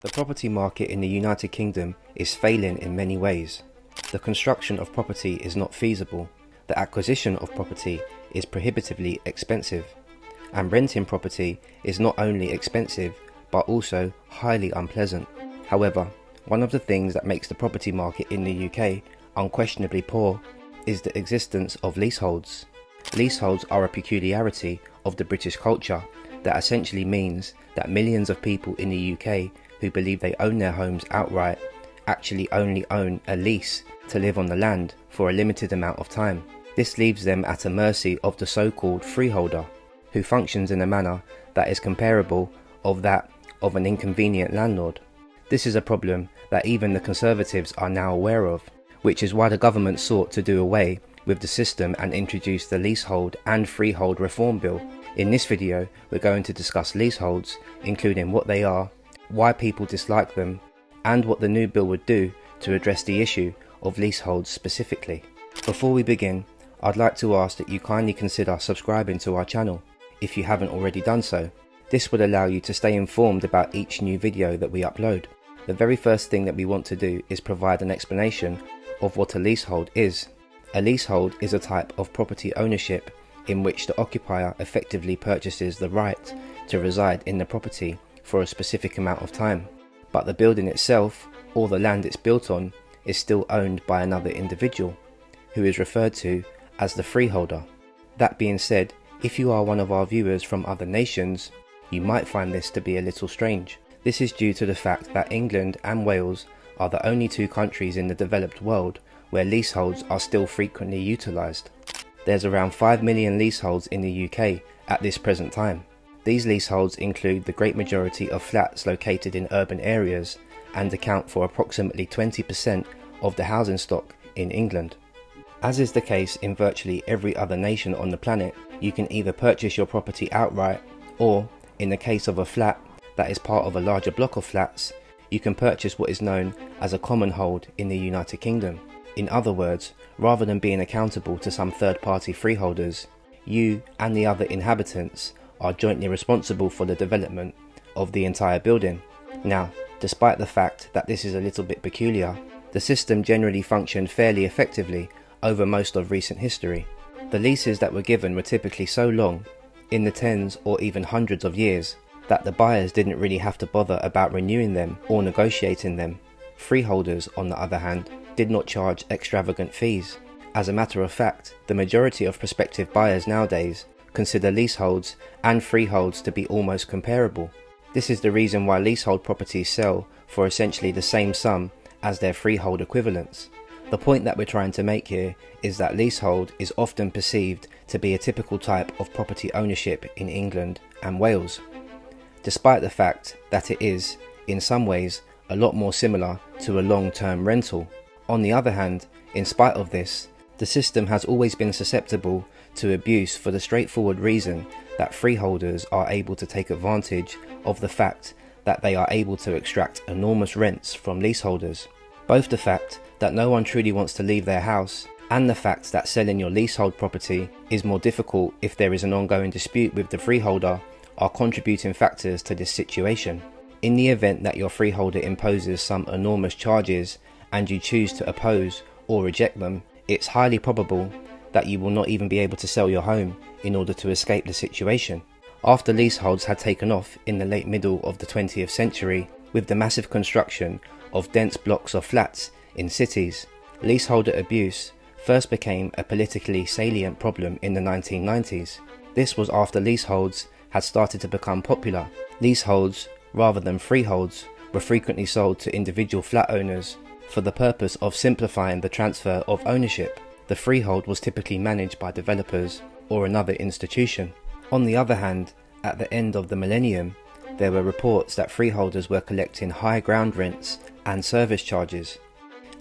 The property market in the United Kingdom is failing in many ways. The construction of property is not feasible, the acquisition of property is prohibitively expensive, and renting property is not only expensive but also highly unpleasant. However, one of the things that makes the property market in the UK unquestionably poor is the existence of leaseholds. Leaseholds are a peculiarity of the British culture that essentially means that millions of people in the UK who believe they own their homes outright actually only own a lease to live on the land for a limited amount of time. This leaves them at a mercy of the so-called freeholder, who functions in a manner that is comparable of that of an inconvenient landlord. This is a problem that even the Conservatives are now aware of, which is why the government sought to do away with the system and introduce the Leasehold and Freehold Reform Bill. In this video, we're going to discuss leaseholds, including what they are, why people dislike them, and what the new bill would do to address the issue of leaseholds specifically. Before we begin, I'd like to ask that you kindly consider subscribing to our channel if you haven't already done so. This would allow you to stay informed about each new video that we upload. The very first thing that we want to do is provide an explanation of what a leasehold is. A leasehold is a type of property ownership in which the occupier effectively purchases the right to reside in the property for a specific amount of time, but the building itself or the land it's built on is still owned by another individual, who is referred to as the freeholder. That being said, if you are one of our viewers from other nations, you might find this to be a little strange. This is due to the fact that England and Wales are the only two countries in the developed world where leaseholds are still frequently utilised. There's around 5 million leaseholds in the UK at this present time. These leaseholds include the great majority of flats located in urban areas and account for approximately 20% of the housing stock in England. As is the case in virtually every other nation on the planet, you can either purchase your property outright or, in the case of a flat that is part of a larger block of flats, you can purchase what is known as a common hold in the United Kingdom. In other words, rather than being accountable to some third-party freeholders, you and the other inhabitants are jointly responsible for the development of the entire building. Now, despite the fact that this is a little bit peculiar, the system generally functioned fairly effectively over most of recent history. The leases that were given were typically so long, in the tens or even hundreds of years, that the buyers didn't really have to bother about renewing them or negotiating them. Freeholders, on the other hand, did not charge extravagant fees. As a matter of fact, the majority of prospective buyers nowadays consider leaseholds and freeholds to be almost comparable. This is the reason why leasehold properties sell for essentially the same sum as their freehold equivalents. The point that we're trying to make here is that leasehold is often perceived to be a typical type of property ownership in England and Wales, despite the fact that it is, in some ways, a lot more similar to a long-term rental. On the other hand, in spite of this, the system has always been susceptible to abuse for the straightforward reason that freeholders are able to take advantage of the fact that they are able to extract enormous rents from leaseholders. Both the fact that no one truly wants to leave their house and the fact that selling your leasehold property is more difficult if there is an ongoing dispute with the freeholder are contributing factors to this situation. In the event that your freeholder imposes some enormous charges and you choose to oppose or reject them, it's highly probable that you will not even be able to sell your home in order to escape the situation. After leaseholds had taken off in the late middle of the 20th century with the massive construction of dense blocks of flats in cities, leaseholder abuse first became a politically salient problem in the 1990s. This was after leaseholds had started to become popular. Leaseholds, rather than freeholds, were frequently sold to individual flat owners for the purpose of simplifying the transfer of ownership. The freehold was typically managed by developers or another institution. On the other hand, at the end of the millennium, there were reports that freeholders were collecting high ground rents and service charges.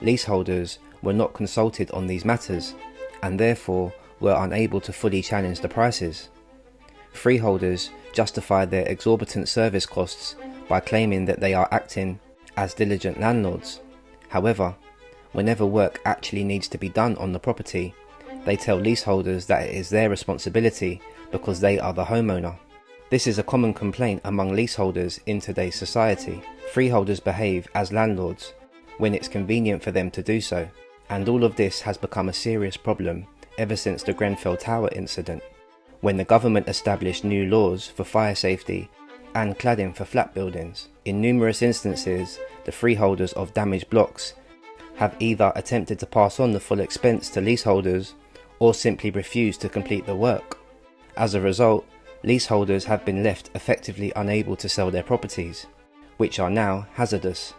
Leaseholders were not consulted on these matters and therefore were unable to fully challenge the prices. Freeholders justified their exorbitant service costs by claiming that they are acting as diligent landlords. However, whenever work actually needs to be done on the property, they tell leaseholders that it is their responsibility because they are the homeowner. This is a common complaint among leaseholders in today's society. Freeholders behave as landlords when it's convenient for them to do so, and all of this has become a serious problem ever since the Grenfell Tower incident, when the government established new laws for fire safety and cladding for flat buildings. In numerous instances, the freeholders of damaged blocks have either attempted to pass on the full expense to leaseholders or simply refused to complete the work. As a result, leaseholders have been left effectively unable to sell their properties, which are now hazardous.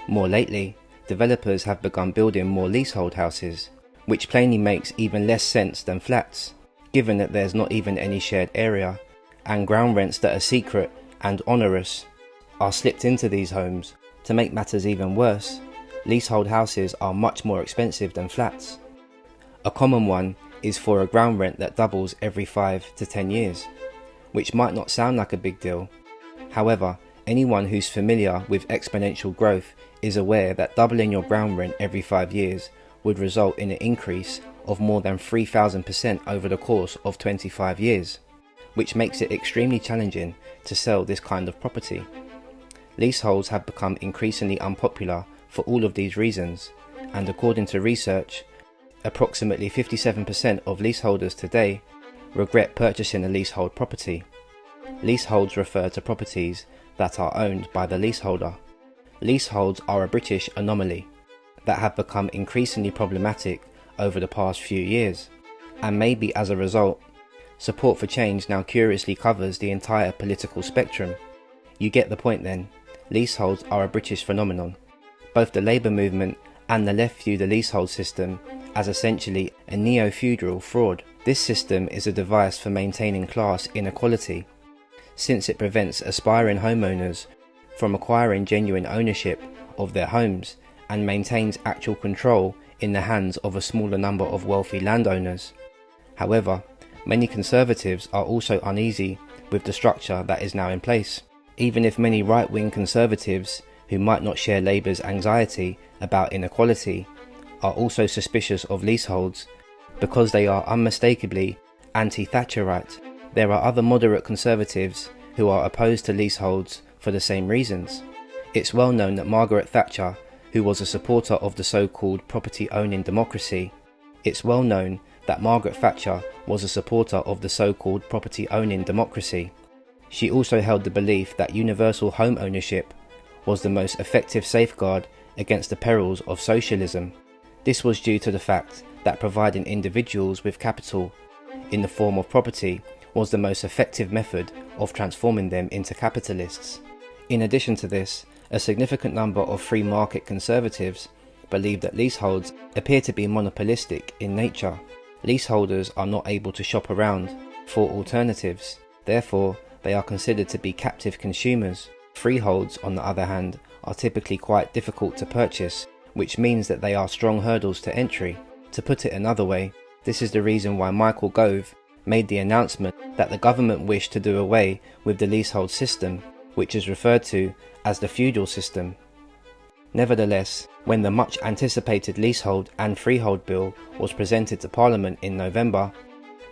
More lately, developers have begun building more leasehold houses, which plainly makes even less sense than flats, given that there's not even any shared area, and ground rents that are secret and onerous are slipped into these homes. To make matters even worse, leasehold houses are much more expensive than flats. A common one is for a ground rent that doubles every 5 to 10 years, which might not sound like a big deal. However, anyone who's familiar with exponential growth is aware that doubling your ground rent every 5 years would result in an increase of more than 3,000% over the course of 25 years, which makes it extremely challenging to sell this kind of property. Leaseholds have become increasingly unpopular for all of these reasons, and according to research, approximately 57% of leaseholders today regret purchasing a leasehold property. Leaseholds refer to properties that are owned by the leaseholder. Leaseholds are a British anomaly that have become increasingly problematic over the past few years, and maybe as a result, support for change now curiously covers the entire political spectrum. You get the point then. Leaseholds are a British phenomenon. Both the Labour movement and the left view the leasehold system as essentially a neo-feudal fraud. This system is a device for maintaining class inequality, since it prevents aspiring homeowners from acquiring genuine ownership of their homes and maintains actual control in the hands of a smaller number of wealthy landowners. However, many conservatives are also uneasy with the structure that is now in place, even if many right-wing conservatives who might not share Labour's anxiety about inequality are also suspicious of leaseholds because they are unmistakably anti-Thatcherite. There are other moderate conservatives who are opposed to leaseholds for the same reasons. It's well known that Margaret Thatcher, who was a supporter of the so-called property-owning democracy, She also held the belief that universal home ownership was the most effective safeguard against the perils of socialism. This was due to the fact that providing individuals with capital in the form of property was the most effective method of transforming them into capitalists. In addition to this, a significant number of free market conservatives believe that leaseholds appear to be monopolistic in nature. Leaseholders are not able to shop around for alternatives, therefore they are considered to be captive consumers. Freeholds, on the other hand, are typically quite difficult to purchase, which means that they are strong hurdles to entry. To put it another way, this is the reason why Michael Gove made the announcement that the government wished to do away with the leasehold system, which is referred to as the feudal system. Nevertheless, when the much anticipated Leasehold and Freehold Bill was presented to Parliament in November,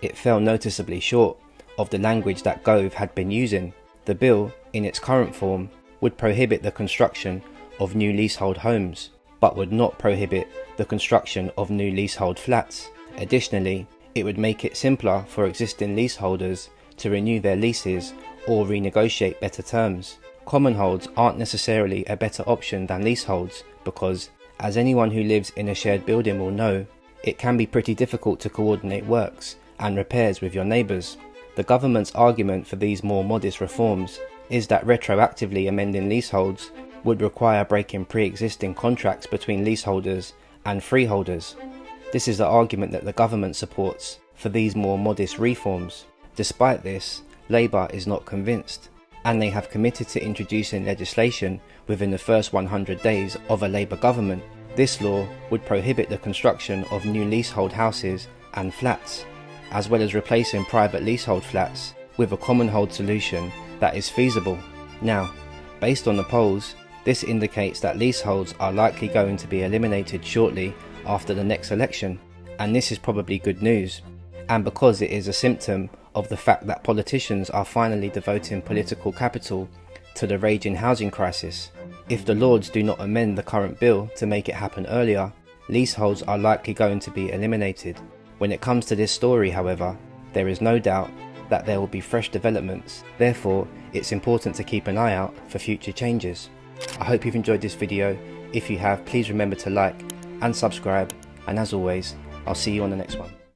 it fell noticeably short of the language that Gove had been using. The bill, in its current form, would prohibit the construction of new leasehold homes, but would not prohibit the construction of new leasehold flats. Additionally, it would make it simpler for existing leaseholders to renew their leases or renegotiate better terms. Commonholds aren't necessarily a better option than leaseholds because, as anyone who lives in a shared building will know, it can be pretty difficult to coordinate works and repairs with your neighbours. The government's argument for these more modest reforms is that retroactively amending leaseholds would require breaking pre-existing contracts between leaseholders and freeholders. This is the argument that the government supports for these more modest reforms. Despite this, Labour is not convinced, and they have committed to introducing legislation within the first 100 days of a Labour government. This law would prohibit the construction of new leasehold houses and flats, as well as replacing private leasehold flats with a commonhold solution that is feasible. Now, based on the polls, this indicates that leaseholds are likely going to be eliminated shortly after the next election, and this is probably good news. And because it is a symptom of the fact that politicians are finally devoting political capital to the raging housing crisis. If the Lords do not amend the current bill to make it happen earlier, leaseholds are likely going to be eliminated. When it comes to this story, however, there is no doubt that there will be fresh developments. Therefore, it's important to keep an eye out for future changes. I hope you've enjoyed this video. If you have, please remember to like and subscribe, and as always, I'll see you on the next one.